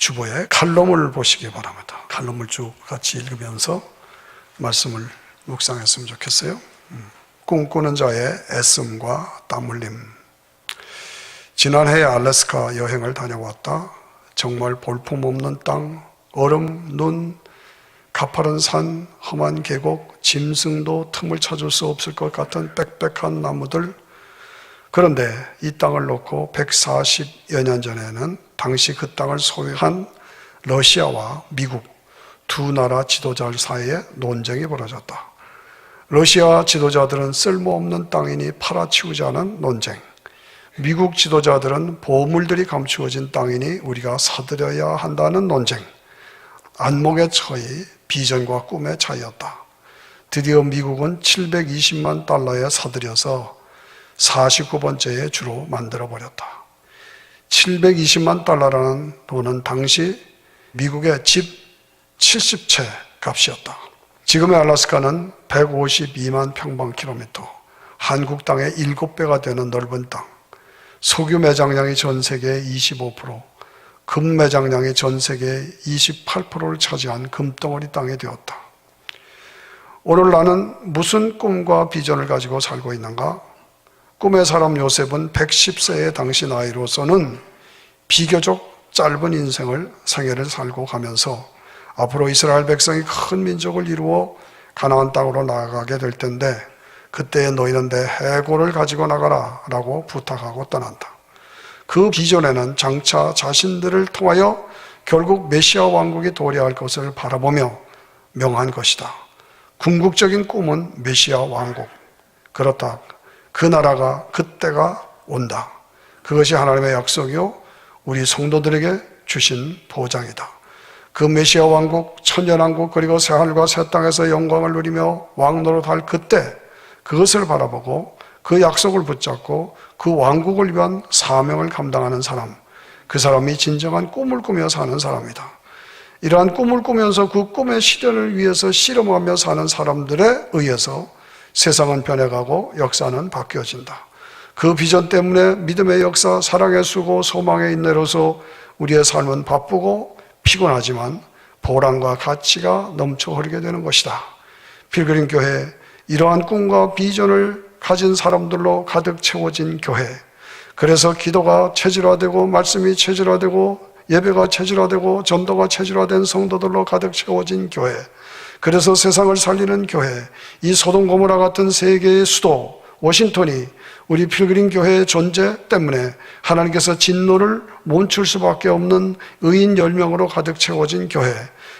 주보에 칼럼을 보시기 바랍니다. 칼럼을 쭉 같이 읽으면서 말씀을 묵상했으면 좋겠어요. 꿈꾸는 자의 애씀과 땀 흘림. 지난해 알래스카 여행을 다녀왔다. 정말 볼품없는 땅, 얼음, 눈, 가파른 산, 험한 계곡, 짐승도 틈을 찾을 수 없을 것 같은 빽빽한 나무들. 그런데 이 땅을 놓고 140여 년 전에는 당시 그 땅을 소유한 러시아와 미국 두 나라 지도자 사이에 논쟁이 벌어졌다. 러시아 지도자들은 쓸모없는 땅이니 팔아치우자는 논쟁, 미국 지도자들은 보물들이 감추어진 땅이니 우리가 사들여야 한다는 논쟁. 안목의 차이, 비전과 꿈의 차이였다. 드디어 미국은 720만 달러에 사들여서 49번째의 주로 만들어버렸다. 720만 달러라는 돈은 당시 미국의 집 70채 값이었다. 지금의 알래스카는 152만 평방킬로미터, 한국 땅의 7배가 되는 넓은 땅, 석유 매장량이 전 세계의 25%, 금 매장량이 전 세계의 28%를 차지한 금덩어리 땅이 되었다. 오늘 나는 무슨 꿈과 비전을 가지고 살고 있는가? 꿈의 사람 요셉은 110세의 당시 나이로서는 비교적 짧은 생애를 살고 가면서 앞으로 이스라엘 백성이 큰 민족을 이루어 가나안 땅으로 나아가게 될 텐데 그때에 너희는 내 해골을 가지고 나가라 라고 부탁하고 떠난다. 그 비전에는 장차 자신들을 통하여 결국 메시아 왕국이 도래할 것을 바라보며 명한 것이다. 궁극적인 꿈은 메시아 왕국. 그렇다. 그 나라가 그때가 온다. 그것이 하나님의 약속이요 우리 성도들에게 주신 보장이다. 그 메시아 왕국, 천년왕국 그리고 새하늘과 새 땅에서 영광을 누리며 왕노릇할 그때 그것을 바라보고 그 약속을 붙잡고 그 왕국을 위한 사명을 감당하는 사람, 그 사람이 진정한 꿈을 꾸며 사는 사람이다. 이러한 꿈을 꾸면서 그 꿈의 실현을 위해서 실험하며 사는 사람들에 의해서 세상은 변해가고 역사는 바뀌어진다. 그 비전 때문에 믿음의 역사, 사랑의 수고, 소망의 인내로서 우리의 삶은 바쁘고 피곤하지만 보람과 가치가 넘쳐 흐르게 되는 것이다. 필그림 교회, 이러한 꿈과 비전을 가진 사람들로 가득 채워진 교회. 그래서 기도가 체질화되고 말씀이 체질화되고 예배가 체질화되고 전도가 체질화된 성도들로 가득 채워진 교회. 그래서 세상을 살리는 교회, 이 소돔 고모라 같은 세계의 수도 워싱턴이 우리 필그림 교회의 존재 때문에 하나님께서 진노를 멈출 수밖에 없는 의인 10명으로 가득 채워진 교회.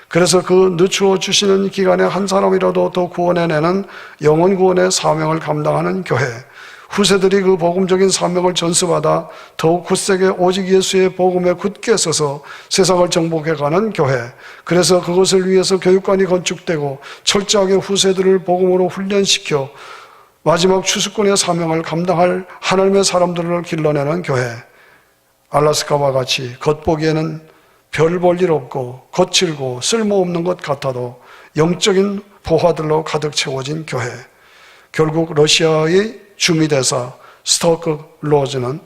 그래서 그 늦추어 주시는 기간에 한 사람이라도 더 구원해내는 영혼 구원의 사명을 감당하는 교회. 후세들이 그 복음적인 사명을 전수받아 더욱 굳세게 오직 예수의 복음에 굳게 서서 세상을 정복해가는 교회. 그래서 그것을 위해서 교육관이 건축되고 철저하게 후세들을 복음으로 훈련시켜 마지막 추수꾼의 사명을 감당할 하나님의 사람들을 길러내는 교회. 알래스카와 같이 겉보기에는 별 볼 일 없고 거칠고 쓸모없는 것 같아도 영적인 보화들로 가득 채워진 교회. 결국 러시아의 주미대사 스토크 로즈는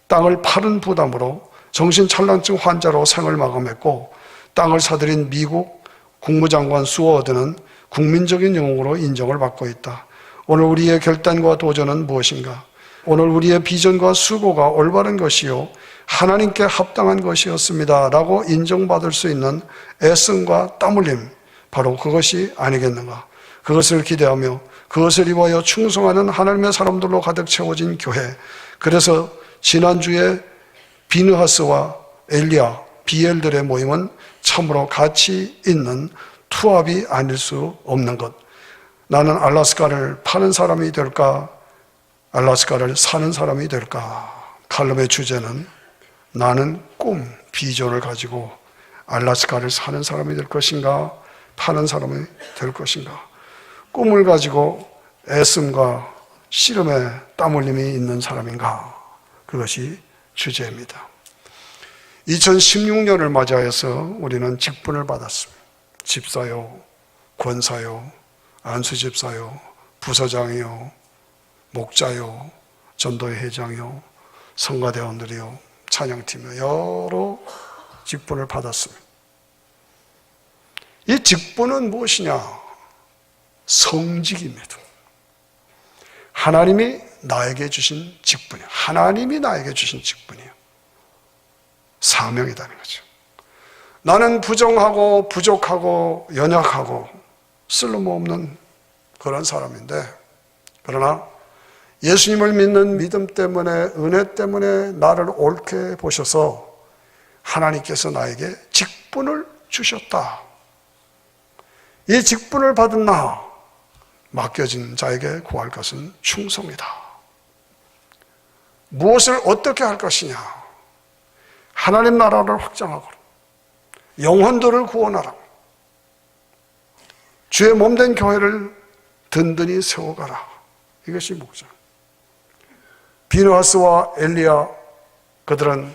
땅을 파는 부담으로 정신찬란증 환자로 생을 마감했고 땅을 사들인 미국 국무장관 수워드는 국민적인 영웅으로 인정을 받고 있다. 오늘 우리의 결단과 도전은 무엇인가? 오늘 우리의 비전과 수고가 올바른 것이요 하나님께 합당한 것이었습니다 라고 인정받을 수 있는 애씀과 땀 흘림, 바로 그것이 아니겠는가? 그것을 기대하며 그것을 입어여 충성하는 하나님의 사람들로 가득 채워진 교회. 그래서 지난주에 비느하스와 엘리야, 비엘들의 모임은 참으로 가치 있는 투합이 아닐 수 없는 것. 나는 알래스카를 파는 사람이 될까? 알래스카를 사는 사람이 될까? 칼럼의 주제는 나는 꿈, 비전을 가지고 알래스카를 사는 사람이 될 것인가? 파는 사람이 될 것인가? 꿈을 가지고 애씀과 씨름에 땀 흘림이 있는 사람인가? 그것이 주제입니다. 2016년을 맞이하여서 우리는 직분을 받았습니다. 집사요, 권사요, 안수집사요, 부서장이요, 목자요, 전도회 회장이요, 성가대원들이요, 찬양팀이요, 여러 직분을 받았습니다. 이 직분은 무엇이냐? 성직입니다. 하나님이 나에게 주신 직분이에요. 하나님이 나에게 주신 직분이에요. 사명이라는 거죠. 나는 부정하고 부족하고 연약하고 쓸모없는 그런 사람인데, 그러나 예수님을 믿는 믿음 때문에, 은혜 때문에 나를 옳게 보셔서 하나님께서 나에게 직분을 주셨다. 이 직분을 받은 나, 맡겨진 자에게 구할 것은 충성이다. 무엇을 어떻게 할 것이냐? 하나님 나라를 확장하고 영혼들을 구원하라. 주의 몸된 교회를 든든히 세워가라. 이것이 목적. 비느하스와 엘리야, 그들은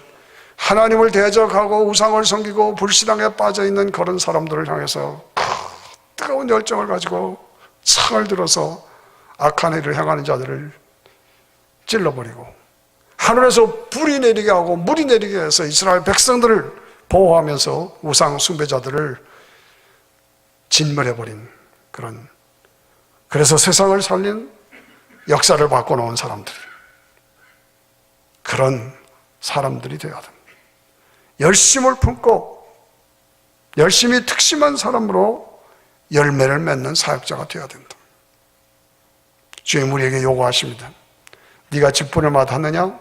하나님을 대적하고 우상을 섬기고 불신앙에 빠져있는 그런 사람들을 향해서 뜨거운 열정을 가지고 창을 들어서 악한 일을 행하는 자들을 찔러버리고 하늘에서 불이 내리게 하고 물이 내리게 해서 이스라엘 백성들을 보호하면서 우상 숭배자들을 진멸해버린 그런, 그래서 세상을 살린 역사를 바꿔놓은 사람들, 그런 사람들이 되어야 됩니다. 열심을 품고 열심히 특심한 사람으로 열매를 맺는 사역자가 되어야 된다. 주님 우리에게 요구하십니다. 네가 직분을 맡았느냐?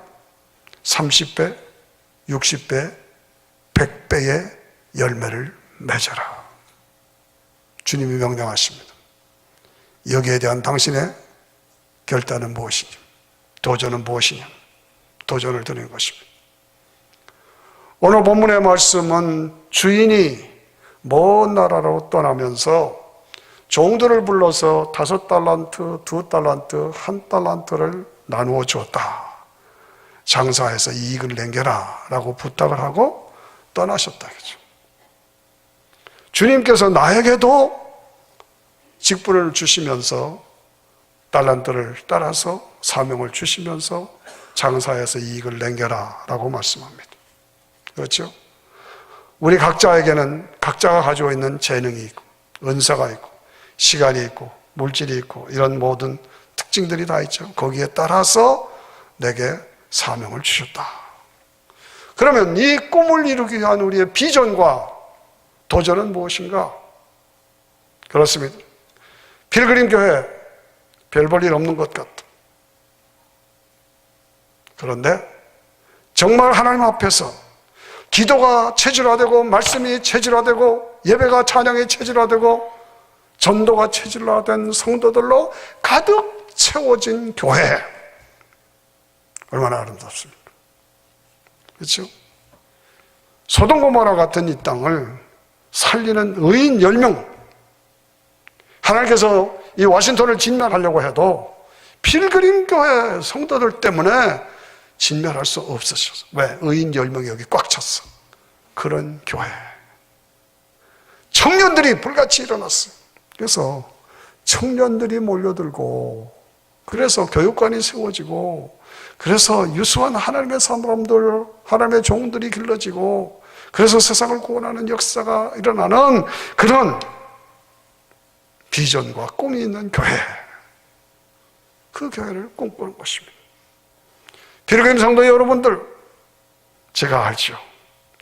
30배, 60배, 100배의 열매를 맺어라. 주님이 명령하십니다. 여기에 대한 당신의 결단은 무엇이냐? 도전은 무엇이냐? 도전을 드리는 것입니다. 오늘 본문의 말씀은 주인이 먼 나라로 떠나면서 종들을 불러서 5달란트, 2달란트, 1달란트를 나누어 주었다. 장사해서 이익을 남겨라 라고 부탁을 하고 떠나셨다. 그죠? 주님께서 나에게도 직분을 주시면서 달란트를 따라서 사명을 주시면서 장사해서 이익을 남겨라 라고 말씀합니다. 그렇죠? 우리 각자에게는 각자가 가지고 있는 재능이 있고 은사가 있고 시간이 있고 물질이 있고 이런 모든 특징들이 다 있죠. 거기에 따라서 내게 사명을 주셨다. 그러면 이 꿈을 이루기 위한 우리의 비전과 도전은 무엇인가? 그렇습니다. 필그림 교회 별 볼 일 없는 것 같다. 그런데 정말 하나님 앞에서 기도가 체질화되고 말씀이 체질화되고 예배가 찬양이 체질화되고 전도가 체질화된 성도들로 가득 채워진 교회, 얼마나 아름답습니까? 그렇죠? 소돔 고모라 같은 이 땅을 살리는 의인 10명, 하나님께서 이 워싱턴을 진멸하려고 해도 필그림 교회 성도들 때문에 진멸할 수 없으셨어. 왜? 의인 10명이 여기 꽉 찼어. 그런 교회. 청년들이 불같이 일어났어요. 그래서 청년들이 몰려들고, 그래서 교육관이 세워지고, 그래서 유수한 하나님의 사람들, 하나님의 종들이 길러지고, 그래서 세상을 구원하는 역사가 일어나는 그런 비전과 꿈이 있는 교회. 그 교회를 꿈꾸는 것입니다. 필그림 성도 여러분들, 제가 알죠.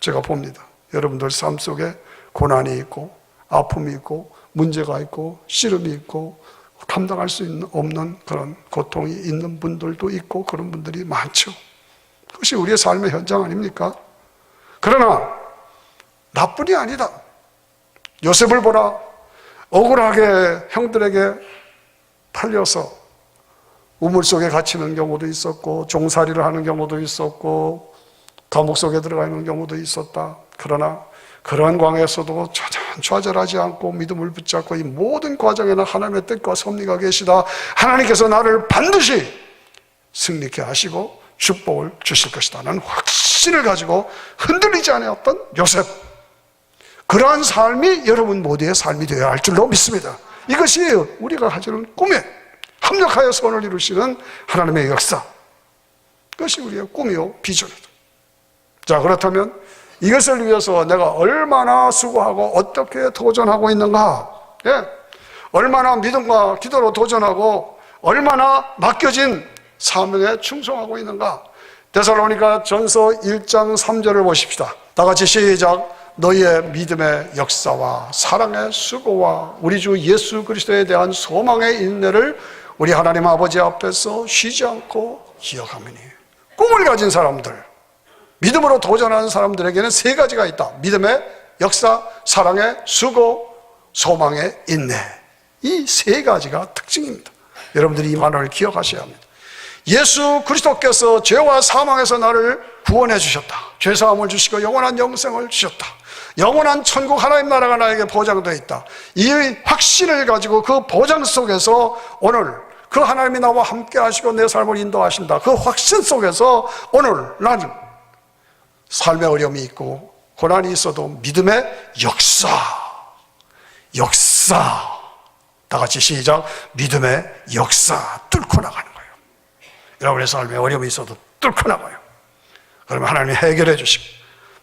제가 봅니다. 여러분들 삶 속에 고난이 있고 아픔이 있고 문제가 있고 씨름이 있고 감당할 수 없는 그런 고통이 있는 분들도 있고 그런 분들이 많죠. 그것이 우리의 삶의 현장 아닙니까? 그러나 나뿐이 아니다. 요셉을 보라. 억울하게 형들에게 팔려서 우물 속에 갇히는 경우도 있었고 종살이를 하는 경우도 있었고 감옥 속에 들어가는 경우도 있었다. 그러나 그러한 광야에서도 좌절하지 않고 믿음을 붙잡고 이 모든 과정에는 하나님의 뜻과 섭리가 계시다. 하나님께서 나를 반드시 승리케 하시고 축복을 주실 것이다. 라는 확신을 가지고 흔들리지 않았던 요셉. 그러한 삶이 여러분 모두의 삶이 되어야 할 줄로 믿습니다. 이것이 우리가 가지는 꿈에 합력하여 선을 이루시는 하나님의 역사. 그것이 우리의 꿈이요 비전이다. 자, 그렇다면 이것을 위해서 내가 얼마나 수고하고 어떻게 도전하고 있는가, 예? 얼마나 믿음과 기도로 도전하고 얼마나 맡겨진 사명에 충성하고 있는가. 데살로니가 전서 1장 3절을 보십시다. 다 같이 시작. 너희의 믿음의 역사와 사랑의 수고와 우리 주 예수 그리스도에 대한 소망의 인내를 우리 하나님 아버지 앞에서 쉬지 않고 기억하느니. 꿈을 가진 사람들, 믿음으로 도전하는 사람들에게는 세 가지가 있다. 믿음의 역사, 사랑의 수고, 소망의 인내. 이 세 가지가 특징입니다. 여러분들이 이 말을 기억하셔야 합니다. 예수 그리스도께서 죄와 사망에서 나를 구원해 주셨다. 죄사함을 주시고 영원한 영생을 주셨다. 영원한 천국 하나님 나라가 나에게 보장되어 있다. 이 확신을 가지고 그 보장 속에서 오늘 그 하나님이 나와 함께 하시고 내 삶을 인도하신다. 그 확신 속에서 오늘 나는 삶의 어려움이 있고 고난이 있어도 믿음의 역사 다 같이 시작. 믿음의 역사 뚫고 나가는 거예요. 여러분의 삶에 어려움이 있어도 뚫고 나가요. 그러면 하나님이 해결해 주시고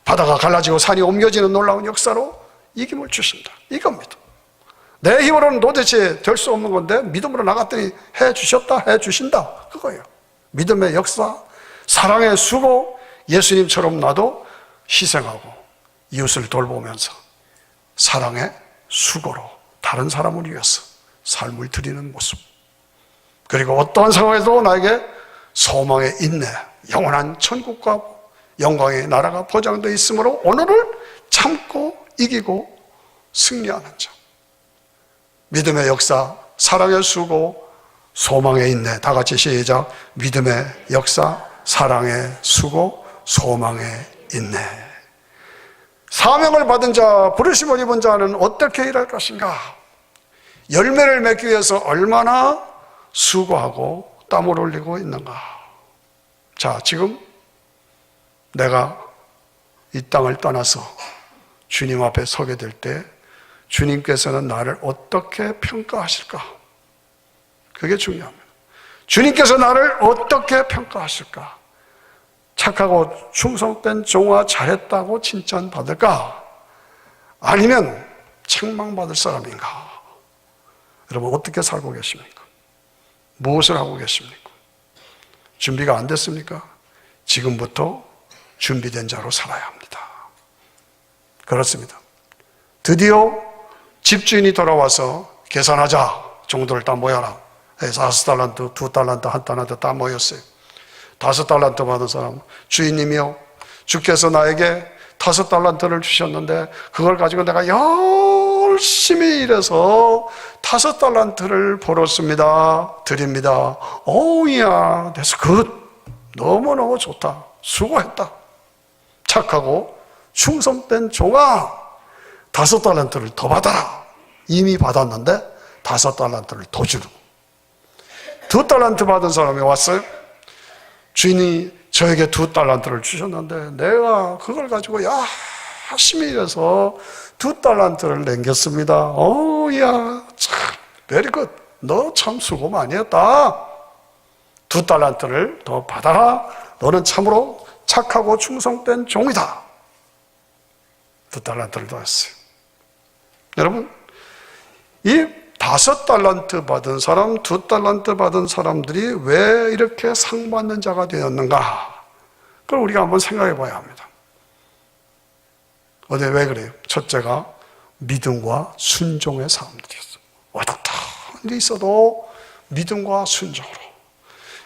바다가 갈라지고 산이 옮겨지는 놀라운 역사로 이김을 주신다. 이겁니다. 내 힘으로는 도대체 될 수 없는 건데 믿음으로 나갔더니 해 주셨다, 해 주신다. 그거예요. 믿음의 역사, 사랑의 수고, 예수님처럼 나도 희생하고 이웃을 돌보면서 사랑의 수고로 다른 사람을 위해서 삶을 드리는 모습. 그리고 어떠한 상황에도 나에게 소망의 인내, 영원한 천국과 영광의 나라가 보장되어 있으므로 오늘을 참고 이기고 승리하는 자. 믿음의 역사, 사랑의 수고, 소망의 인내. 다 같이 시작. 믿음의 역사, 사랑의 수고, 소망의 인내. 사명을 받은 자, 부르심을 입은 자는 어떻게 일할 것인가? 열매를 맺기 위해서 얼마나 수고하고 땀을 흘리고 있는가? 자, 지금 내가 이 땅을 떠나서 주님 앞에 서게 될 때 주님께서는 나를 어떻게 평가하실까? 그게 중요합니다. 주님께서 나를 어떻게 평가하실까? 착하고 충성된 종아 잘했다고 칭찬받을까? 아니면 책망받을 사람인가? 여러분 어떻게 살고 계십니까? 무엇을 하고 계십니까? 준비가 안 됐습니까? 지금부터 준비된 자로 살아야 합니다. 그렇습니다. 드디어 집주인이 돌아와서 계산하자. 종들을 다 모여라. 5달란트, 2달란트, 1달란트 다 모였어요. 5달란트 받은 사람, 주인님이요, 주께서 나에게 5달란트를 주셨는데 그걸 가지고 내가 열심히 일해서 5달란트를 벌었습니다. 드립니다. 오우야, 그래서 너무너무 좋다. 수고했다. 착하고 충성된 종아, 5달란트를 더 받아라. 이미 받았는데 5달란트를 더 주는. 2달란트 받은 사람이 왔어요. 주인이 저에게 2달란트를 주셨는데 내가 그걸 가지고 열심히 일해서 2달란트를 남겼습니다. 오야, 참 베리굿. 너 참 수고 많이 했다. 2달란트를 더 받아라. 너는 참으로 착하고 충성된 종이다. 2달란트를 더 했어요. 여러분, 이 5달란트 받은 사람, 2달란트 받은 사람들이 왜 이렇게 상 받는 자가 되었는가? 그걸 우리가 한번 생각해 봐야 합니다. 왜 그래요? 첫째가 믿음과 순종의 사람들이었어요. 어떤 일이 있어도 믿음과 순종으로.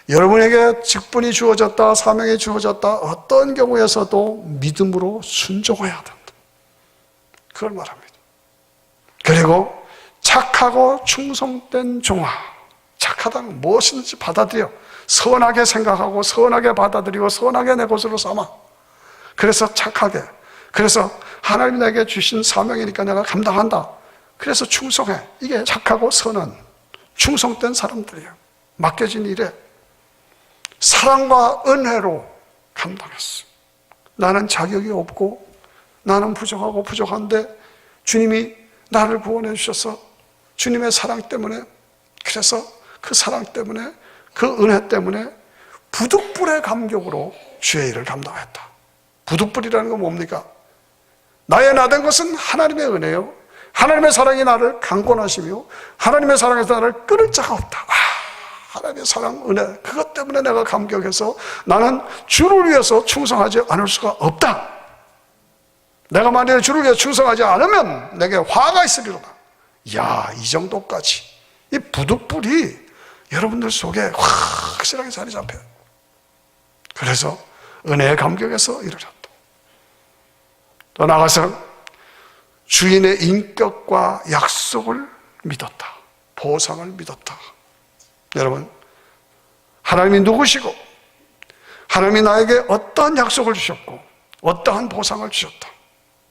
여러분에게 직분이 주어졌다, 사명이 주어졌다, 어떤 경우에서도 믿음으로 순종해야 된다. 그걸 말합니다. 그리고 착하고 충성된 종아. 착하다는 무엇인지 받아들여. 선하게 생각하고 선하게 받아들이고 선하게 내 것으로 삼아. 그래서 착하게. 그래서 하나님이 내게 주신 사명이니까 내가 감당한다. 그래서 충성해. 이게 착하고 선한 충성된 사람들이에요. 맡겨진 일에 사랑과 은혜로 감당했어요. 나는 자격이 없고 나는 부족하고 부족한데 주님이 나를 구원해 주셔서 주님의 사랑 때문에, 그래서 그 사랑 때문에, 그 은혜 때문에 부득불의 감격으로 주의 일을 감당했다. 부득불이라는 건 뭡니까? 나의 나된 것은 하나님의 은혜요, 하나님의 사랑이 나를 강권하시며 하나님의 사랑에서 나를 끊을 자가 없다. 하나님의 사랑, 은혜, 그것 때문에 내가 감격해서 나는 주를 위해서 충성하지 않을 수가 없다. 내가 만약에 주를 위해 충성하지 않으면 내게 화가 있으리로다. 이야, 이 정도까지 이 부득불이 여러분들 속에 확실하게 자리 잡혀요. 그래서 은혜의 감격에서 이르렀다. 또 나가서 주인의 인격과 약속을 믿었다. 보상을 믿었다. 여러분, 하나님이 누구시고 하나님이 나에게 어떠한 약속을 주셨고 어떠한 보상을 주셨다,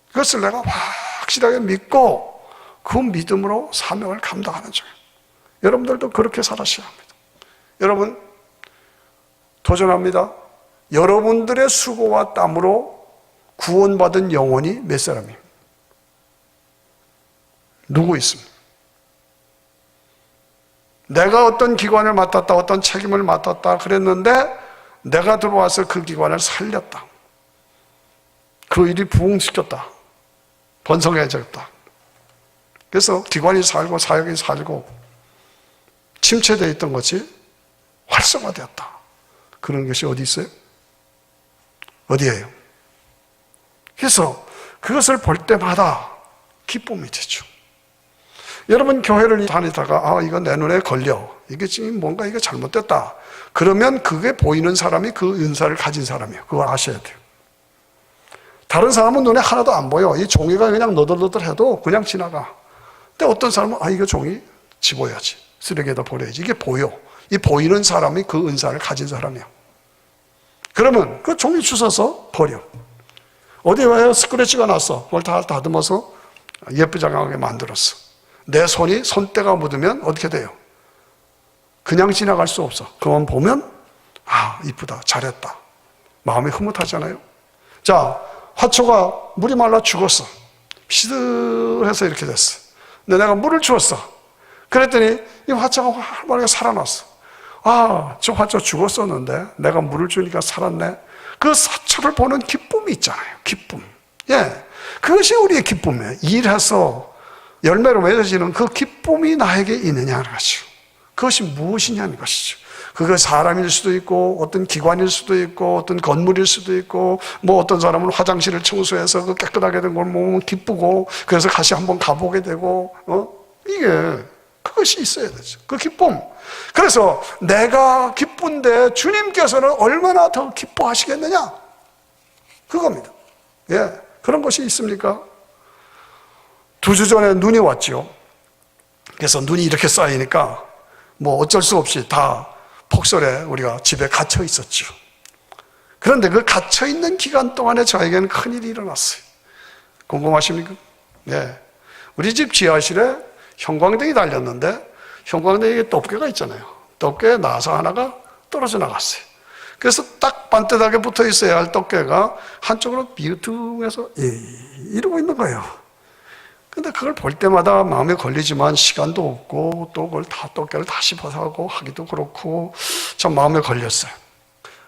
그것을 내가 확실하게 믿고 그 믿음으로 사명을 감당하는 중이에요. 여러분들도 그렇게 살아셔야 합니다. 여러분, 도전합니다. 여러분들의 수고와 땀으로 구원받은 영혼이 몇 사람입니까? 누구 있습니까? 내가 어떤 기관을 맡았다, 어떤 책임을 맡았다 그랬는데 내가 들어와서 그 기관을 살렸다, 그 일이 부흥시켰다, 번성해졌다. 그래서 기관이 살고 사역이 살고 침체되어 있던 것이 활성화되었다. 그런 것이 어디 있어요? 어디예요? 그래서 그것을 볼 때마다 기쁨이 되죠. 여러분, 교회를 다니다가 이거 내 눈에 걸려, 이게 지금 뭔가 이게 잘못됐다 그러면 그게 보이는 사람이 그 은사를 가진 사람이에요. 그걸 아셔야 돼요. 다른 사람은 눈에 하나도 안 보여. 이 종이가 그냥 너덜너덜해도 그냥 지나가. 근데 어떤 사람은 이거 종이 집어야지, 쓰레기에다 버려야지, 이게 보여. 이 보이는 사람이 그 은사를 가진 사람이야. 그러면 그 종이 주워서 버려. 어디 와요? 스크래치가 났어. 그걸 다 다듬어서 예쁘장하게 만들었어. 내 손이 손때가 묻으면 어떻게 돼요? 그냥 지나갈 수 없어. 그만 보면 이쁘다, 잘했다, 마음이 흐뭇하잖아요. 자, 화초가 물이 말라 죽었어. 시들해서 이렇게 됐어. 근데 내가 물을 주었어. 그랬더니 이 화초가 활발하게 살아났어. 저 화초 죽었었는데 내가 물을 주니까 살았네. 그 화초를 보는 기쁨이 있잖아요. 기쁨. 그것이 우리의 기쁨이에요. 일해서 열매로 맺어지는 그 기쁨이 나에게 있느냐는 것이죠. 그것이 무엇이냐는 것이죠. 그거 사람일 수도 있고 어떤 기관일 수도 있고 어떤 건물일 수도 있고, 뭐 어떤 사람은 화장실을 청소해서 그 깨끗하게 된 걸 보면 기쁘고 그래서 다시 한번 가보게 되고, 이게 그것이 있어야 되죠. 그 기쁨. 그래서 내가 기쁜데 주님께서는 얼마나 더 기뻐하시겠느냐, 그겁니다. 그런 것이 있습니까? 2주 전에 눈이 왔죠. 그래서 눈이 이렇게 쌓이니까 뭐 어쩔 수 없이 다 폭설에 우리가 집에 갇혀 있었죠. 그런데 그 갇혀 있는 기간 동안에 저에게는 큰일이 일어났어요. 궁금하십니까? 우리 집 지하실에 형광등이 달렸는데 형광등에 덮개가 있잖아요. 덮개에 나사 하나가 떨어져 나갔어요. 그래서 딱 반듯하게 붙어 있어야 할 덮개가 한쪽으로 비우퉁해서 이러고 있는 거예요. 근데 그걸 볼 때마다 마음에 걸리지만 시간도 없고 또 그걸 덮개를 다시 벗어가고 하기도 그렇고 참 마음에 걸렸어요.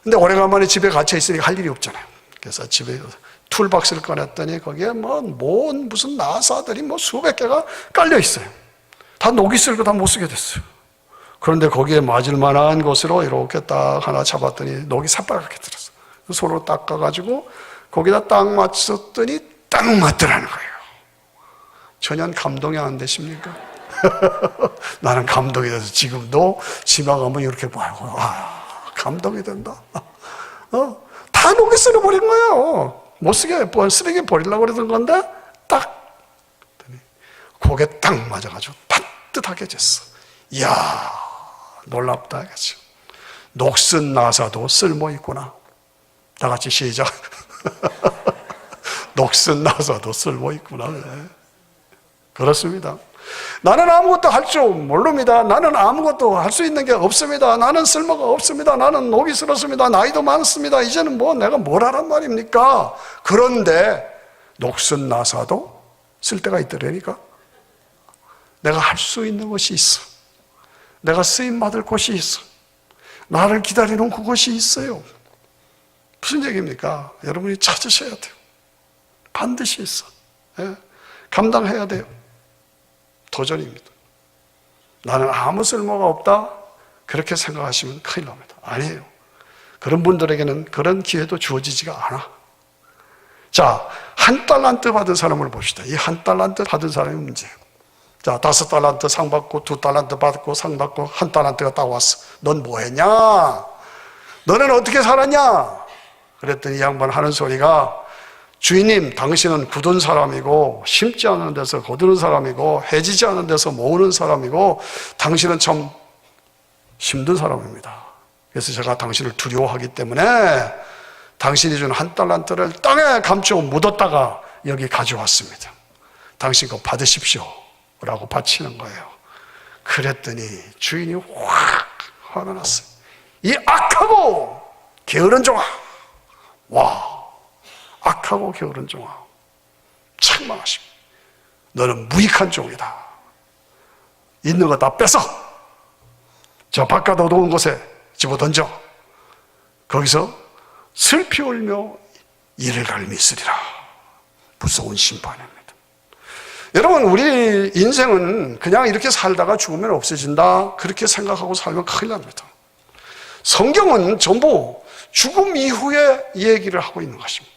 근데 오래간만에 집에 갇혀 있으니까 할 일이 없잖아요. 그래서 집에 툴박스를 꺼냈더니 거기에 무슨 나사들이 수백 개가 깔려 있어요. 다 녹이 슬고 다 못 쓰게 됐어요. 그런데 거기에 맞을 만한 곳으로 이렇게 딱 하나 잡았더니 녹이 새빨갛게 들었어요. 손으로 닦아가지고 거기다 딱 맞췄더니 딱 맞더라는 거예요. 전혀 감동이 안 되십니까? 나는 감동이 돼서 지금도 지나가면 이렇게 봐요. 감동이 된다. 다 녹이 쓸어버린 거예요. 못 쓰게 쓰레기 버리려고 그러던 건데 딱 고개 딱 맞아가지고 반듯하게 졌어. 이야, 놀랍다 이거죠. 녹슨 나사도 쓸모 있구나. 다 같이 시작. 녹슨 나사도 쓸모 있구나. 그렇습니다. 나는 아무것도 할 줄 모릅니다. 나는 아무것도 할 수 있는 게 없습니다. 나는 쓸모가 없습니다. 나는 녹이 슬었습니다. 나이도 많습니다. 이제는 내가 뭘 하란 말입니까? 그런데 녹슨 나사도 쓸 때가 있더라니까. 내가 할 수 있는 것이 있어. 내가 쓰임받을 곳이 있어. 나를 기다리는 그것이 있어요. 무슨 얘기입니까? 여러분이 찾으셔야 돼요. 반드시 있어. 예? 감당해야 돼요. 도전입니다. 나는 아무 쓸모가 없다 그렇게 생각하시면 큰일 납니다. 아니에요. 그런 분들에게는 그런 기회도 주어지지가 않아. 자, 1달란트 받은 사람을 봅시다. 이 1달란트 받은 사람이 문제예요. 자, 5달란트 상 받고 2달란트 받고 상 받고 1달란트가 딱 왔어. 넌 뭐 했냐? 너는 어떻게 살았냐? 그랬더니 이 양반 하는 소리가, 주인님, 당신은 굳은 사람이고 심지 않은 데서 거두는 사람이고 해지지 않은 데서 모으는 사람이고 당신은 참 힘든 사람입니다. 그래서 제가 당신을 두려워하기 때문에 당신이 준 1달란트를 땅에 감추고 묻었다가 여기 가져왔습니다. 당신 그거 받으십시오 라고 바치는 거예요. 그랬더니 주인이 확 화가 났어요. 이 악하고 게으른 종아, 와, 악하고 게으른 종아, 책망하십니다. 너는 무익한 종이다. 있는 거 다 뺏어 저 바깥 어두운 곳에 집어던져. 거기서 슬피 울며 이를 갈미 있으리라. 무서운 심판입니다. 여러분, 우리 인생은 그냥 이렇게 살다가 죽으면 없어진다 그렇게 생각하고 살면 큰일 납니다. 성경은 전부 죽음 이후의 얘기를 하고 있는 것입니다.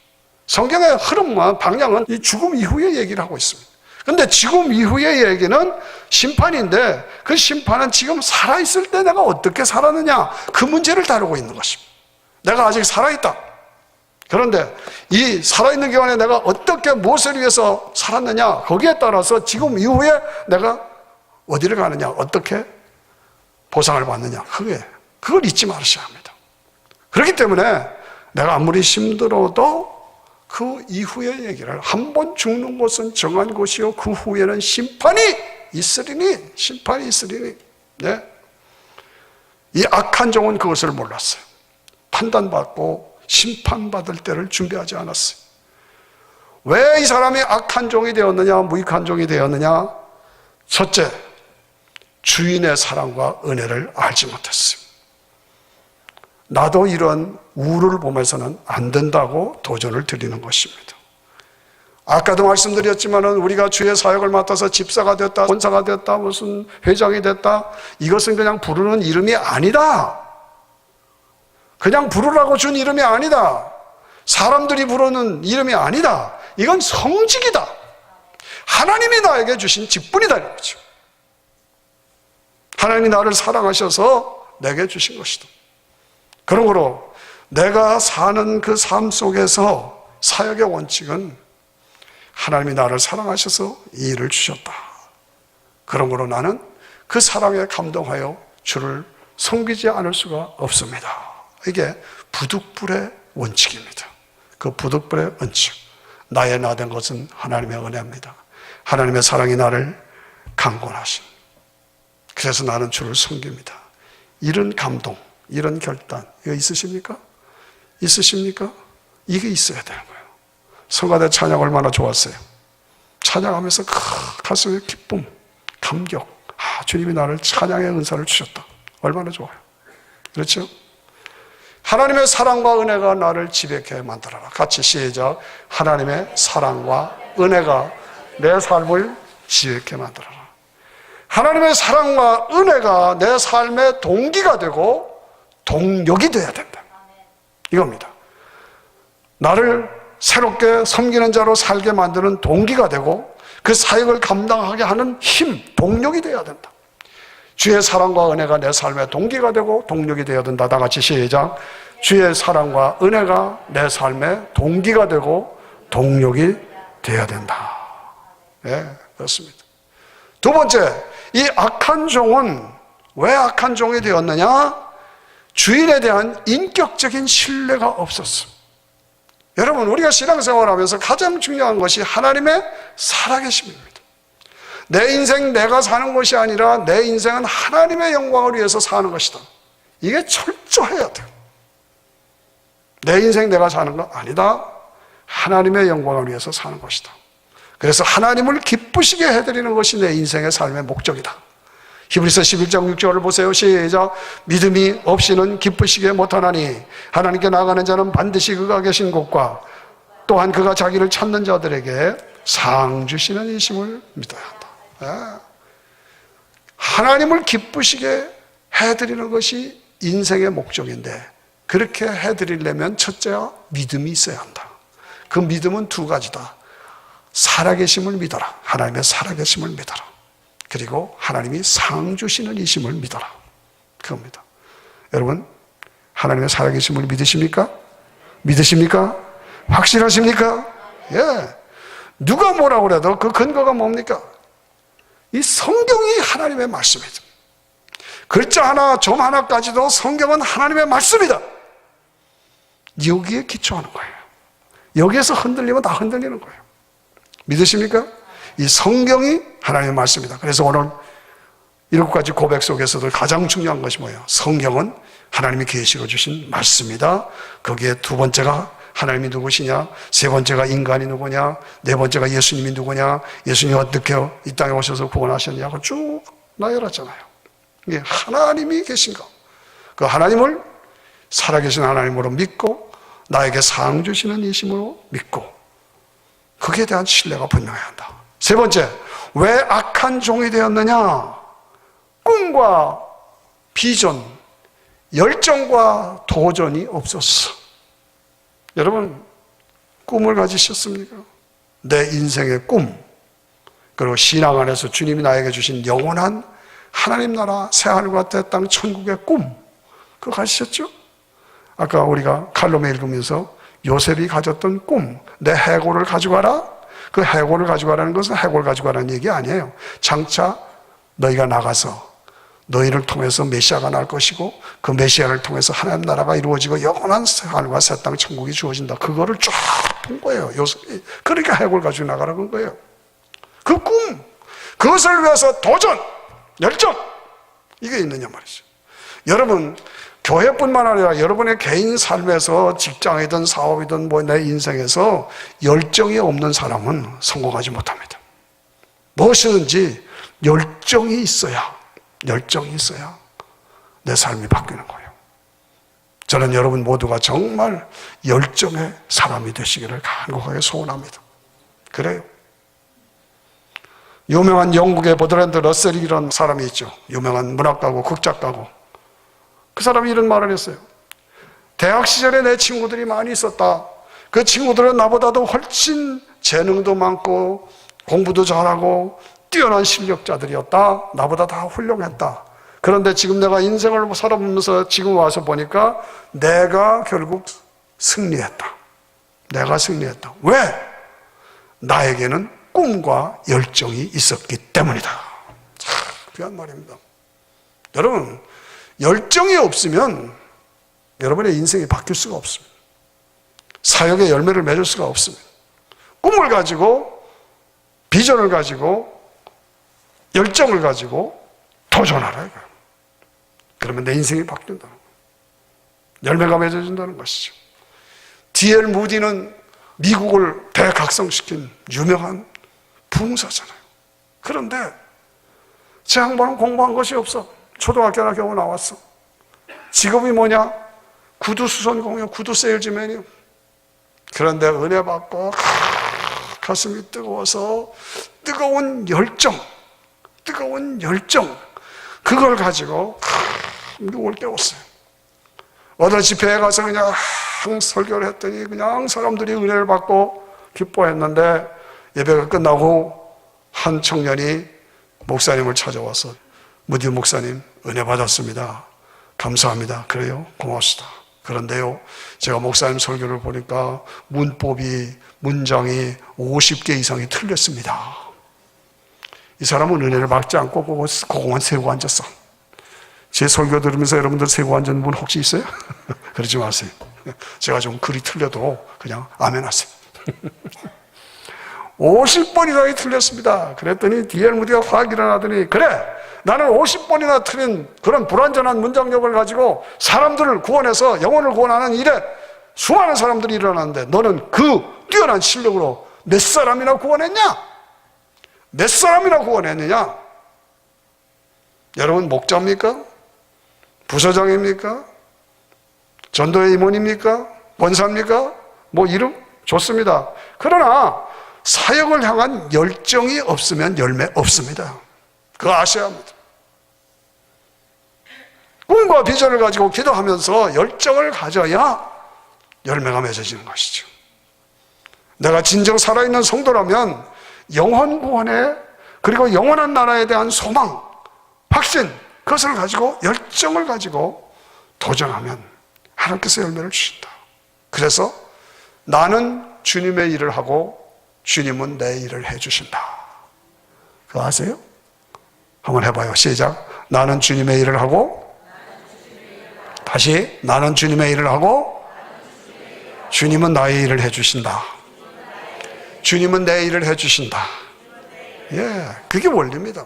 성경의 흐름과 방향은 이 죽음 이후의 얘기를 하고 있습니다. 그런데 죽음 이후의 얘기는 심판인데, 그 심판은 지금 살아있을 때 내가 어떻게 살았느냐, 그 문제를 다루고 있는 것입니다. 내가 아직 살아있다. 그런데 이 살아있는 기간에 내가 어떻게 무엇을 위해서 살았느냐, 거기에 따라서 지금 이후에 내가 어디를 가느냐, 어떻게 보상을 받느냐, 그걸 잊지 말으셔야 합니다. 그렇기 때문에 내가 아무리 힘들어도 그 이후의 얘기를, 한 번 죽는 곳은 정한 곳이요 그 후에는 심판이 있으리니, 심판이 있으리니. 네. 이 악한 종은 그것을 몰랐어요. 판단받고 심판받을 때를 준비하지 않았어요. 왜 이 사람이 악한 종이 되었느냐, 무익한 종이 되었느냐? 첫째, 주인의 사랑과 은혜를 알지 못했어요. 나도 이런 우를 보면서는 안 된다고 도전을 드리는 것입니다. 아까도 말씀드렸지만 우리가 주의 사역을 맡아서 집사가 됐다, 권사가 됐다, 무슨 회장이 됐다, 이것은 그냥 부르는 이름이 아니다. 그냥 부르라고 준 이름이 아니다. 사람들이 부르는 이름이 아니다. 이건 성직이다. 하나님이 나에게 주신 직분이다 이거죠. 하나님이 나를 사랑하셔서 내게 주신 것이다. 그러므로 내가 사는 그 삶 속에서 사역의 원칙은 하나님이 나를 사랑하셔서 이 일을 주셨다. 그러므로 나는 그 사랑에 감동하여 주를 섬기지 않을 수가 없습니다. 이게 부득불의 원칙입니다. 그 부득불의 원칙, 나의 나 된 것은 하나님의 은혜입니다. 하나님의 사랑이 나를 강권하신, 그래서 나는 주를 섬깁니다. 이런 감동, 이런 결단, 이거 있으십니까? 있으십니까? 이게 있어야 되는 거예요. 성가대 찬양 얼마나 좋았어요. 찬양하면서 가슴에 기쁨, 감격, 주님이 나를 찬양의 은사를 주셨다. 얼마나 좋아요. 그렇죠? 하나님의 사랑과 은혜가 나를 지배케 만들어라. 같이 시작. 하나님의 사랑과 은혜가 내 삶을 지배케 만들어라. 하나님의 사랑과 은혜가 내 삶의 동기가 되고 동력이 되어야 된다. 이겁니다. 나를 새롭게 섬기는 자로 살게 만드는 동기가 되고 그 사역을 감당하게 하는 힘, 동력이 되어야 된다. 주의 사랑과 은혜가 내 삶의 동기가 되고 동력이 되어야 된다. 다 같이 시작. 주의 사랑과 은혜가 내 삶의 동기가 되고 동력이 되어야 된다. 네, 그렇습니다. 두 번째, 이 악한 종은 왜 악한 종이 되었느냐? 주인에 대한 인격적인 신뢰가 없었어. 여러분, 우리가 신앙생활하면서 가장 중요한 것이 하나님의 살아계심입니다. 내 인생 내가 사는 것이 아니라 내 인생은 하나님의 영광을 위해서 사는 것이다. 이게 철저해야 돼요. 내 인생 내가 사는 건 아니다. 하나님의 영광을 위해서 사는 것이다. 그래서 하나님을 기쁘시게 해드리는 것이 내 인생의 삶의 목적이다. 히브리서 11장 6절을 보세요. 시작. 믿음이 없이는 기쁘시게 못하나니 하나님께 나아가는 자는 반드시 그가 계신 곳과 또한 그가 자기를 찾는 자들에게 상 주시는 이심을 믿어야 한다. 예. 하나님을 기쁘시게 해드리는 것이 인생의 목적인데, 그렇게 해드리려면 첫째가 믿음이 있어야 한다. 그 믿음은 두 가지다. 살아계심을 믿어라. 하나님의 살아계심을 믿어라. 그리고 하나님이 상 주시는 이심을 믿어라. 그겁니다. 여러분, 하나님의 살아계심을 믿으십니까? 믿으십니까? 확실하십니까? 예. 누가 뭐라고 그래도 그 근거가 뭡니까? 이 성경이 하나님의 말씀이죠. 글자 하나, 점 하나까지도 성경은 하나님의 말씀이다. 여기에 기초하는 거예요. 여기에서 흔들리면 다 흔들리는 거예요. 믿으십니까? 이 성경이 하나님의 말씀이다. 그래서 오늘 7가지 고백 속에서도 가장 중요한 것이 뭐예요? 성경은 하나님이 계시로 주신 말씀이다. 거기에 두 번째가 하나님이 누구시냐, 세 번째가 인간이 누구냐, 네 번째가 예수님이 누구냐, 예수님이 어떻게 이 땅에 오셔서 구원하셨냐고 쭉 나열했잖아요. 이게 하나님이 계신 거, 그 하나님을 살아계신 하나님으로 믿고 나에게 상 주시는 이심으로 믿고, 거기에 대한 신뢰가 분명해야 한다. 세 번째, 왜 악한 종이 되었느냐? 꿈과 비전, 열정과 도전이 없었어. 여러분, 꿈을 가지셨습니까? 내 인생의 꿈, 그리고 신앙 안에서 주님이 나에게 주신 영원한 하나님 나라 새하늘과 새 땅 천국의 꿈, 그거 가지셨죠? 아까 우리가 칼럼에 읽으면서 요셉이 가졌던 꿈, 내 해골을 가져가라. 그 해골을 가져가라는 것은 해골 가져가라는 얘기 아니에요. 장차 너희가 나가서 너희를 통해서 메시아가 날 것이고, 그 메시아를 통해서 하나님 나라가 이루어지고 영원한 하늘과 새 땅 천국이 주어진다. 그거를 쫙 본 거예요. 요셉이. 그러니까 해골 가지고 나가라는 거예요. 그 꿈, 그것을 위해서 도전, 열정, 이게 있느냐 말이죠. 여러분, 교회뿐만 아니라 여러분의 개인 삶에서, 직장이든 사업이든 뭐 내 인생에서 열정이 없는 사람은 성공하지 못합니다. 무엇이든지 열정이 있어야 내 삶이 바뀌는 거예요. 저는 여러분 모두가 정말 열정의 사람이 되시기를 간곡하게 소원합니다. 그래요. 유명한 영국의 버드랜드 러셀이라는 사람이 있죠. 유명한 문학가고 극작가고. 그 사람이 이런 말을 했어요. 대학 시절에 내 친구들이 많이 있었다. 그 친구들은 나보다도 훨씬 재능도 많고 공부도 잘하고 뛰어난 실력자들이었다. 나보다 다 훌륭했다. 그런데 지금 내가 인생을 살아보면서 지금 와서 보니까 내가 결국 승리했다. 내가 승리했다. 왜? 나에게는 꿈과 열정이 있었기 때문이다. 참 귀한 말입니다. 여러분, 열정이 없으면 여러분의 인생이 바뀔 수가 없습니다. 사역의 열매를 맺을 수가 없습니다. 꿈을 가지고, 비전을 가지고, 열정을 가지고 도전하라 이거예요. 그러면 내 인생이 바뀐다는 거예요. 열매가 맺어진다는 것이죠. D.L. 무디는 미국을 대각성시킨 유명한 부흥사잖아요. 그런데 제 양반은 공부한 것이 없어. 초등학교나 겨우 나왔어. 직업이 뭐냐? 구두 수선공이요. 구두 세일즈맨이요. 그런데 은혜 받고 가슴이 뜨거워서 뜨거운 열정, 그걸 가지고 누굴 깨웠어요. 어느 집회에 가서 그냥 설교를 했더니 그냥 사람들이 은혜를 받고 기뻐했는데, 예배가 끝나고 한 청년이 목사님을 찾아와서, 무디 목사님 은혜 받았습니다. 감사합니다. 그래요? 고맙습니다. 그런데요, 제가 목사님 설교를 보니까 문장이 50개 이상이 틀렸습니다. 이 사람은 은혜를 받지 않고 고공만 세고 앉았어. 제 설교 들으면서 여러분들 세고 앉은 분 혹시 있어요? 그러지 마세요. 제가 좀 글이 틀려도 그냥 아멘 하세요. 50번 이상이 틀렸습니다. 그랬더니 D.L. 무디가 확 일어나더니, 그래, 나는 50번이나 틀린 그런 불완전한 문장력을 가지고 사람들을 구원해서 영혼을 구원하는 일에 수많은 사람들이 일어나는데, 너는 그 뛰어난 실력으로 몇 사람이나 구원했냐? 몇 사람이나 구원했느냐? 여러분, 목자입니까? 부서장입니까? 전도의 임원입니까? 권사입니까? 뭐 이름? 좋습니다. 그러나 사역을 향한 열정이 없으면 열매 없습니다. 그거 아셔야 합니다. 꿈과 비전을 가지고 기도하면서 열정을 가져야 열매가 맺어지는 것이죠. 내가 진정 살아있는 성도라면 영혼 구원에, 그리고 영원한 나라에 대한 소망, 확신, 그것을 가지고 열정을 가지고 도전하면 하나님께서 열매를 주신다. 그래서 나는 주님의 일을 하고 주님은 내 일을 해주신다. 그거 아세요? 한번 해봐요. 시작. 나는 주님의 일을 하고, 다시, 나는 주님의 일을 하고 주님은 나의 일을 해주신다. 주님은 내 일을 해주신다. 예, 그게 원리입니다.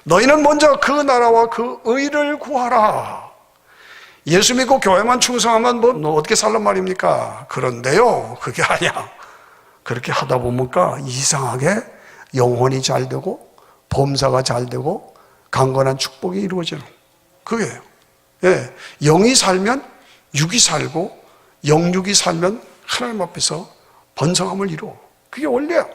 너희는 먼저 그 나라와 그 의를 구하라. 예수 믿고 교회만 충성하면 뭐 너 어떻게 살란 말입니까? 그런데요, 그게 아니야. 그렇게 하다 보니까 이상하게 영혼이 잘 되고 범사가 잘 되고 강건한 축복이 이루어지는 그게요. 예, 영이 살면 육이 살고 영육이 살면 하나님 앞에서 번성함을 이루어. 그게 원리야.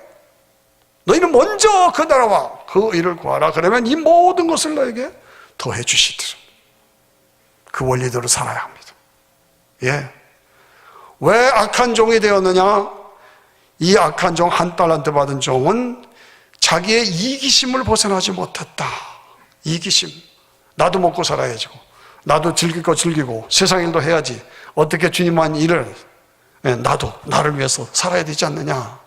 너희는 먼저 그 나라와 그 의를 구하라. 그러면 이 모든 것을 너에게 더해 주시리라. 그 원리대로 살아야 합니다. 예. 왜 악한 종이 되었느냐? 이 악한 종, 한 달란트 받은 종은 자기의 이기심을 벗어나지 못했다. 이기심. 나도 먹고 살아야지. 나도 즐길 거 즐기고 세상 일도 해야지. 어떻게 주님만 일을, 나도 나를 위해서 살아야 되지 않느냐.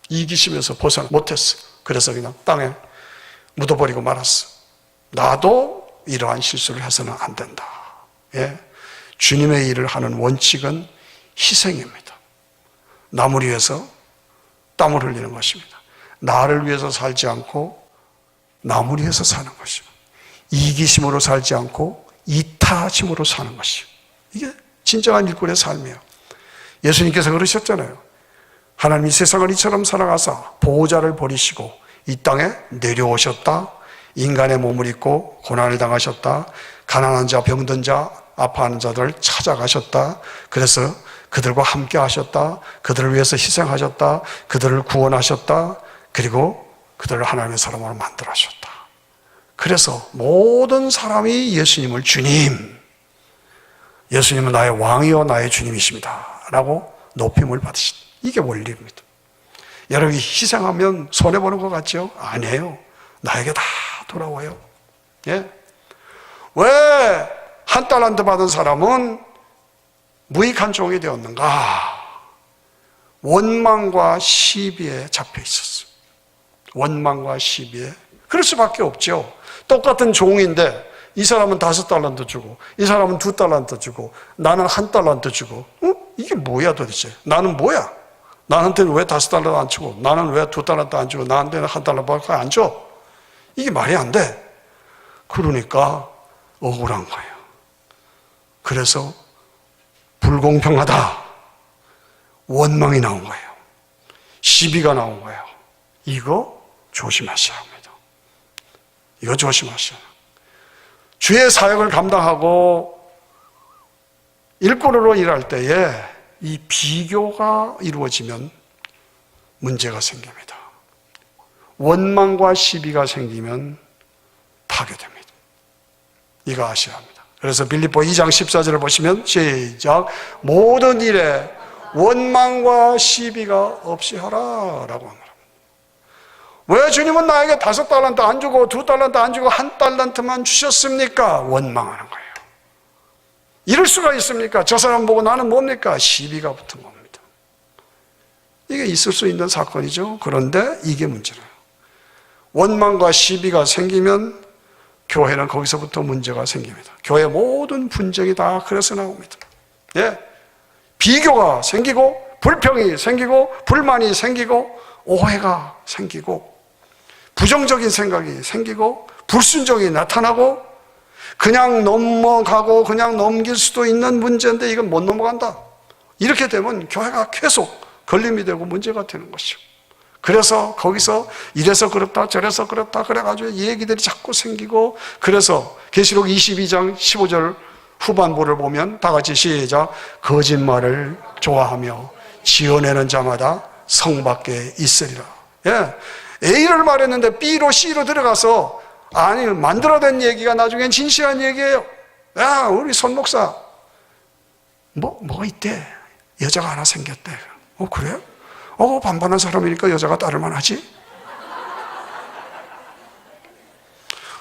이기심에서 벗어나 못했어. 그래서 그냥 땅에 묻어버리고 말았어. 나도 이러한 실수를 해서는 안 된다. 예. 주님의 일을 하는 원칙은 희생입니다. 남을 위해서 땀을 흘리는 것입니다. 나를 위해서 살지 않고 남을 위해서 사는 것입니다. 이기심으로 살지 않고 이타심으로 사는 것이요. 이게 진정한 일꾼의 삶이에요. 예수님께서 그러셨잖아요. 하나님이 세상을 이처럼 살아가사 보호자를 버리시고 이 땅에 내려오셨다. 인간의 몸을 입고 고난을 당하셨다. 가난한 자, 병든 자, 아파하는 자들을 찾아가셨다. 그래서 그들과 함께 하셨다. 그들을 위해서 희생하셨다. 그들을 구원하셨다. 그리고 그들을 하나님의 사람으로 만들어하셨다. 그래서 모든 사람이 예수님을 주님, 예수님은 나의 왕이요 나의 주님이십니다 라고 높임을 받으신, 이게 원리입니다. 여러분이 희생하면 손해보는 것 같죠? 아니에요. 나에게 다 돌아와요. 예? 왜 한 달란트 받은 사람은 무익한 종이 되었는가? 원망과 시비에 잡혀 있었어요. 원망과 시비에. 그럴 수밖에 없죠. 똑같은 종인데 이 사람은 5달란트 주고 이 사람은 2달란트 주고 나는 1달란트 주고, 이게 뭐야 도대체? 나는 뭐야? 나한테는 왜 5달란트 안 주고 나는 왜 2달란트 안 주고 나한테는 1달란트밖에 안 줘? 이게 말이 안 돼. 그러니까 억울한 거예요. 그래서 불공평하다. 원망이 나온 거예요. 시비가 나온 거예요. 이거 조심하셔야 합니다. 이거 조심하셔야 합니다. 주의 사역을 감당하고 일꾼으로 일할 때에 이 비교가 이루어지면 문제가 생깁니다. 원망과 시비가 생기면 파괴됩니다. 이거 아셔야 합니다. 그래서 빌립보 2장 14절을 보시면 시작. 모든 일에 원망과 시비가 없이 하라 라고 합니다. 왜 주님은 나에게 5달란트 안 주고 2달란트 안 주고 1달란트만 주셨습니까? 원망하는 거예요. 이럴 수가 있습니까? 저 사람 보고 나는 뭡니까? 시비가 붙은 겁니다. 이게 있을 수 있는 사건이죠. 그런데 이게 문제예요. 원망과 시비가 생기면 교회는 거기서부터 문제가 생깁니다. 교회 모든 분쟁이 다 그래서 나옵니다. 예. 비교가 생기고 불평이 생기고 불만이 생기고 오해가 생기고 부정적인 생각이 생기고 불순종이 나타나고 그냥 넘어가고 그냥 넘길 수도 있는 문제인데 이건 못 넘어간다. 이렇게 되면 교회가 계속 걸림이 되고 문제가 되는 것이죠. 그래서 거기서 이래서 그렇다 저래서 그렇다 그래가지고 얘기들이 자꾸 생기고, 그래서 계시록 22장 15절 후반부를 보면 다 같이 시작. 거짓말을 좋아하며 지어내는 자마다 성 밖에 있으리라. 예. A를 말했는데 B로 C로 들어가서 아니 만들어낸 얘기가 나중엔 진실한 얘기예요. 야, 우리 손 목사 뭐가 있대? 여자가 하나 생겼대. 그래? 반반한 사람이니까 여자가 따를만 하지?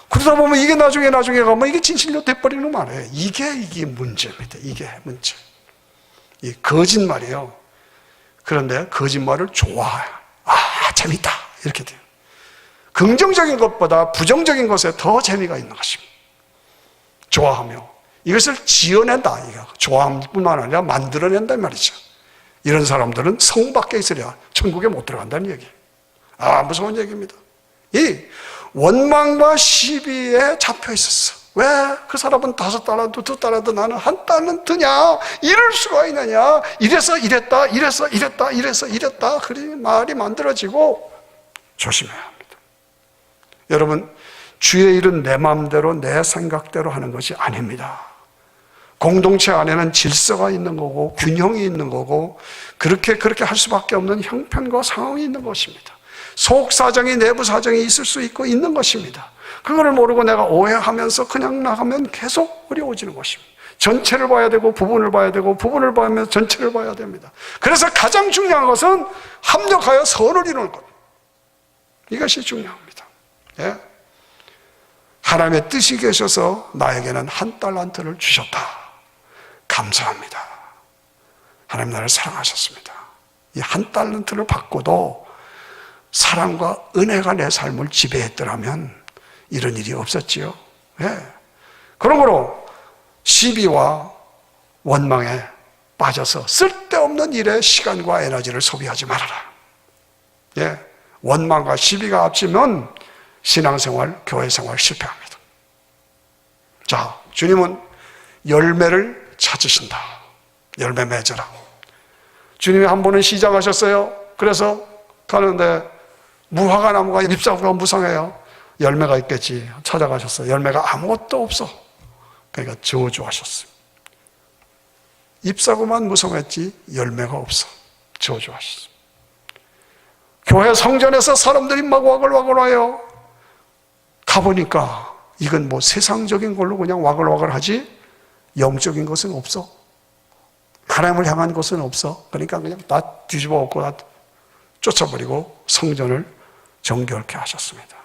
그러다 보면 이게 나중에 가면 이게 진실로 돼버리는 말이에요. 이게 문제입니다. 이게 문제. 이 거짓말이에요. 그런데 거짓말을 좋아해요. 재밌다. 이렇게 돼요. 긍정적인 것보다 부정적인 것에 더 재미가 있는 것입니다. 좋아하며 이것을 지어낸다. 좋아함뿐만 아니라 만들어낸단 말이죠. 이런 사람들은 성 밖에 있으랴 천국에 못 들어간다는 얘기예요. 무서운 얘기입니다. 이 원망과 시비에 잡혀 있었어. 왜 그 사람은 5달란트, 2달란트, 나는 1달란트냐? 이럴 수가 있느냐? 이래서 이랬다, 이래서 이랬다, 이래서 이랬다. 그리 말이 만들어지고 조심해야 합니다. 여러분, 주의 일은 내 마음대로 내 생각대로 하는 것이 아닙니다. 공동체 안에는 질서가 있는 거고 균형이 있는 거고 그렇게 할 수밖에 없는 형편과 상황이 있는 것입니다. 속 사정이 내부 사정이 있을 수 있고 있는 것입니다. 그거를 모르고 내가 오해하면서 그냥 나가면 계속 어려워지는 것입니다. 전체를 봐야 되고 부분을 봐야 되고 부분을 봐야면 전체를 봐야 됩니다. 그래서 가장 중요한 것은 합력하여 선을 이루는 것. 이것이 중요합니다. 예? 하나님의 뜻이 계셔서 나에게는 1달란트를 주셨다. 감사합니다. 하나님 나를 사랑하셨습니다. 이 1달란트를 받고도 사랑과 은혜가 내 삶을 지배했더라면 이런 일이 없었지요. 예. 그러므로 시비와 원망에 빠져서 쓸데없는 일에 시간과 에너지를 소비하지 말아라. 예. 원망과 시비가 합치면 신앙생활, 교회생활 실패합니다. 자, 주님은 열매를 찾으신다. 열매 맺어라. 주님이 한 번은 시작하셨어요. 그래서 가는데 무화과 나무가 잎사귀가 무성해요. 열매가 있겠지. 찾아가셨어요. 열매가 아무것도 없어. 그러니까 저주하셨어요. 잎사귀만 무성했지 열매가 없어. 저주하셨어요. 교회 성전에서 사람들이 막 와글와글 와요. 가보니까 이건 뭐 세상적인 걸로 그냥 와글와글 하지 영적인 것은 없어. 하나님을 향한 것은 없어. 그러니까 그냥 다 뒤집어 엎고 다 쫓아버리고 성전을 정결케 하셨습니다.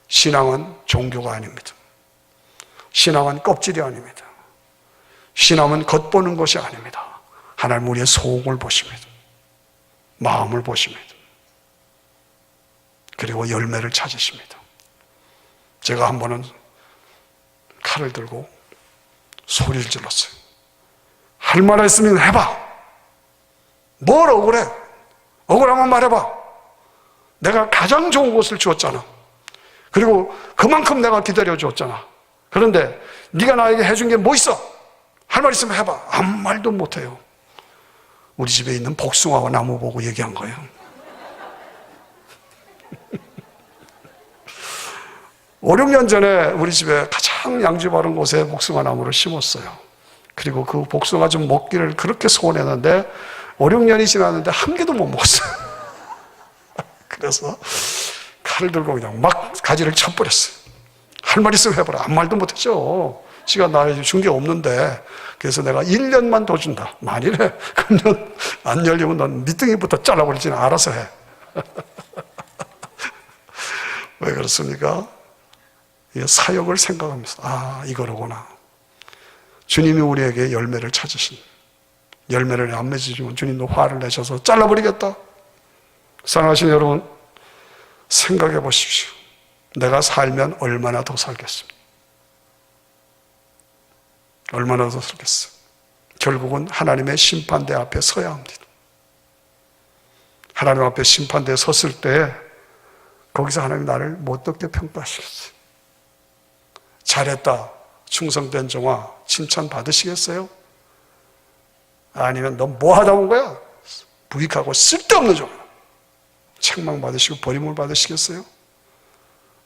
신앙은 종교가 아닙니다. 신앙은 껍질이 아닙니다. 신앙은 겉보는 것이 아닙니다. 하나님 우리의 속을 보십니다. 마음을 보십니다. 그리고 열매를 찾으십니다. 제가 한 번은 칼을 들고 소리를 질렀어요. 할 말 있으면 해봐. 뭘 억울해? 억울하면 말해봐. 내가 가장 좋은 것을 주었잖아. 그리고 그만큼 내가 기다려주었잖아. 그런데 네가 나에게 해준 게 뭐 있어? 할 말 있으면 해봐. 아무 말도 못해요. 우리 집에 있는 복숭아와 나무 보고 얘기한 거예요. 오, 6년 전에 우리 집에 가장 양지 바른 곳에 복숭아 나무를 심었어요. 그리고 그 복숭아 좀 먹기를 그렇게 소원했는데 5, 6년이 지났는데 한 개도 못 먹었어요. 그래서 칼을 들고 그냥 막 가지를 쳐버렸어요. 할 말 있으면 해보라. 아무 말도 못했죠. 시간 나에 준 게 없는데. 그래서 내가 1년만 더 준다. 만일에 그러면 안 열리면 넌 밑둥이부터 잘라버리지. 알아서 해. 왜 그렇습니까? 사역을 생각하면서 이거로구나. 주님이 우리에게 열매를 찾으신, 열매를 안 맺으시면 주님도 화를 내셔서 잘라버리겠다. 사랑하신 여러분, 생각해 보십시오. 내가 살면 얼마나 더 살겠습니까? 얼마나 더 살겠어? 결국은 하나님의 심판대 앞에 서야 합니다. 하나님 앞에 심판대에 섰을 때 거기서 하나님 나를 못되게 평가하시겠어요. 잘했다, 충성된 종아, 칭찬 받으시겠어요? 아니면 너 뭐 하다 온 거야? 부익하고 쓸데없는 종아, 책망 받으시고 버림을 받으시겠어요?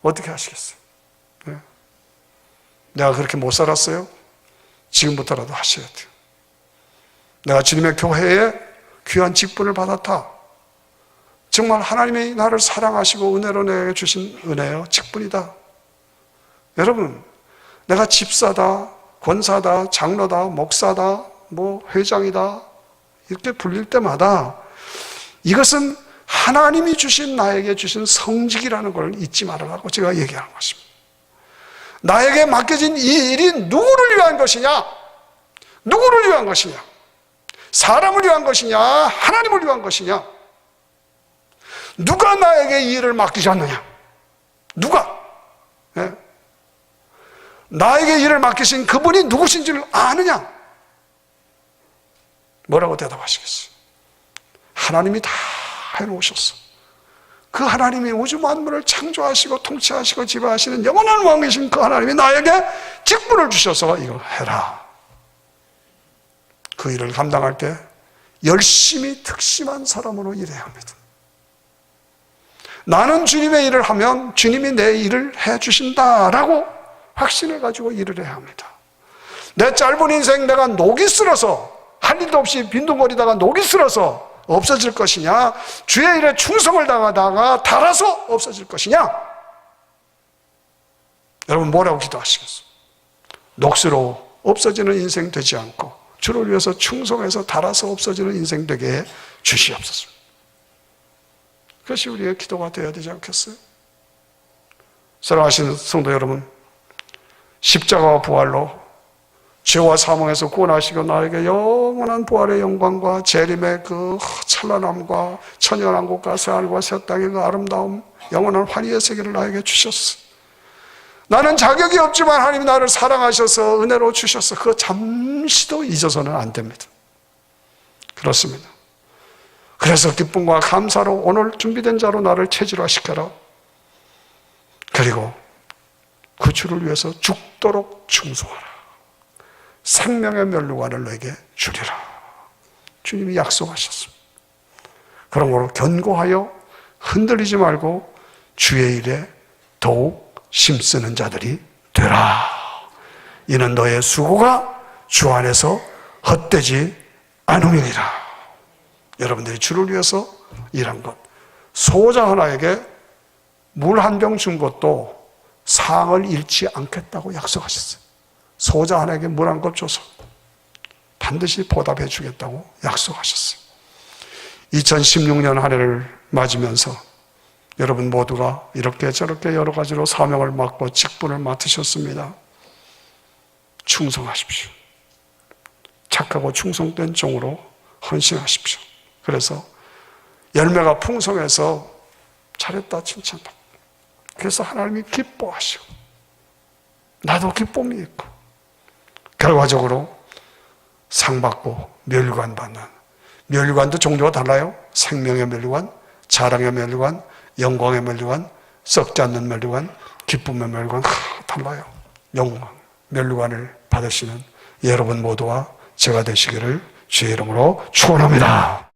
어떻게 하시겠어요? 네. 내가 그렇게 못 살았어요? 지금부터라도 하셔야 돼요. 내가 주님의 교회에 귀한 직분을 받았다. 정말 하나님이 나를 사랑하시고 은혜로 내게 주신 은혜요, 직분이다. 여러분, 내가 집사다, 권사다, 장로다, 목사다, 회장이다 이렇게 불릴 때마다 이것은 하나님이 주신 나에게 주신 성직이라는 걸 잊지 말아라고 제가 얘기하는 것입니다. 나에게 맡겨진 이 일이 누구를 위한 것이냐? 누구를 위한 것이냐? 사람을 위한 것이냐? 하나님을 위한 것이냐? 누가 나에게 이 일을 맡기셨느냐? 누가? 네? 나에게 일을 맡기신 그분이 누구신지를 아느냐? 뭐라고 대답하시겠어요? 하나님이 다 해놓으셨어. 그 하나님이 우주 만물을 창조하시고 통치하시고 지배하시는 영원한 왕이신 그 하나님이 나에게 직분을 주셔서 이걸 해라. 그 일을 감당할 때 열심히 특심한 사람으로 일해야 합니다. 나는 주님의 일을 하면 주님이 내 일을 해주신다라고 확신을 가지고 일을 해야 합니다. 내 짧은 인생 내가 녹이 슬어서 할 일도 없이 빈둥거리다가 녹이 슬어서 없어질 것이냐, 주의 일에 충성을 다하다가 달아서 없어질 것이냐? 여러분 뭐라고 기도하시겠어요? 녹수로 없어지는 인생 되지 않고 주를 위해서 충성해서 달아서 없어지는 인생 되게 주시옵소서. 그것이 우리의 기도가 되어야 되지 않겠어요? 사랑하시는 성도 여러분, 십자가와 부활로 죄와 사망에서 구원하시고 나에게 영원한 부활의 영광과 재림의 그 찬란함과 천연왕국과 새하늘과 새 땅의 그 아름다움, 영원한 환희의 세계를 나에게 주셨어. 나는 자격이 없지만 하나님이 나를 사랑하셔서 은혜로 주셨어. 그거 잠시도 잊어서는 안 됩니다. 그렇습니다. 그래서 기쁨과 감사로 오늘 준비된 자로 나를 체질화시켜라. 그리고 그 주를 위해서 죽도록 충성하라. 생명의 면류관을 너에게 주리라. 주님이 약속하셨습니다. 그러므로 견고하여 흔들리지 말고 주의 일에 더욱 힘쓰는 자들이 되라. 이는 너의 수고가 주 안에서 헛되지 않음이니라. 여러분들이 주를 위해서 일한 것, 소자 하나에게 물 한 병 준 것도 상을 잃지 않겠다고 약속하셨어요. 소자 하나에게 물 한 컵 줘서 반드시 보답해 주겠다고 약속하셨어요. 2016년 한 해를 맞으면서 여러분 모두가 이렇게 저렇게 여러 가지로 사명을 맡고 직분을 맡으셨습니다. 충성하십시오. 착하고 충성된 종으로 헌신하십시오. 그래서 열매가 풍성해서 잘했다 칭찬받고, 그래서 하나님이 기뻐하시고 나도 기쁨이 있고, 결과적으로 상 받고 면류관 받는, 면류관도 종류가 달라요. 생명의 면류관, 자랑의 면류관, 영광의 면류관, 썩지 않는 면류관, 기쁨의 면류관, 달라요. 영광 면류관을 받으시는 여러분 모두와 제가 되시기를 주의 이름으로 축원합니다.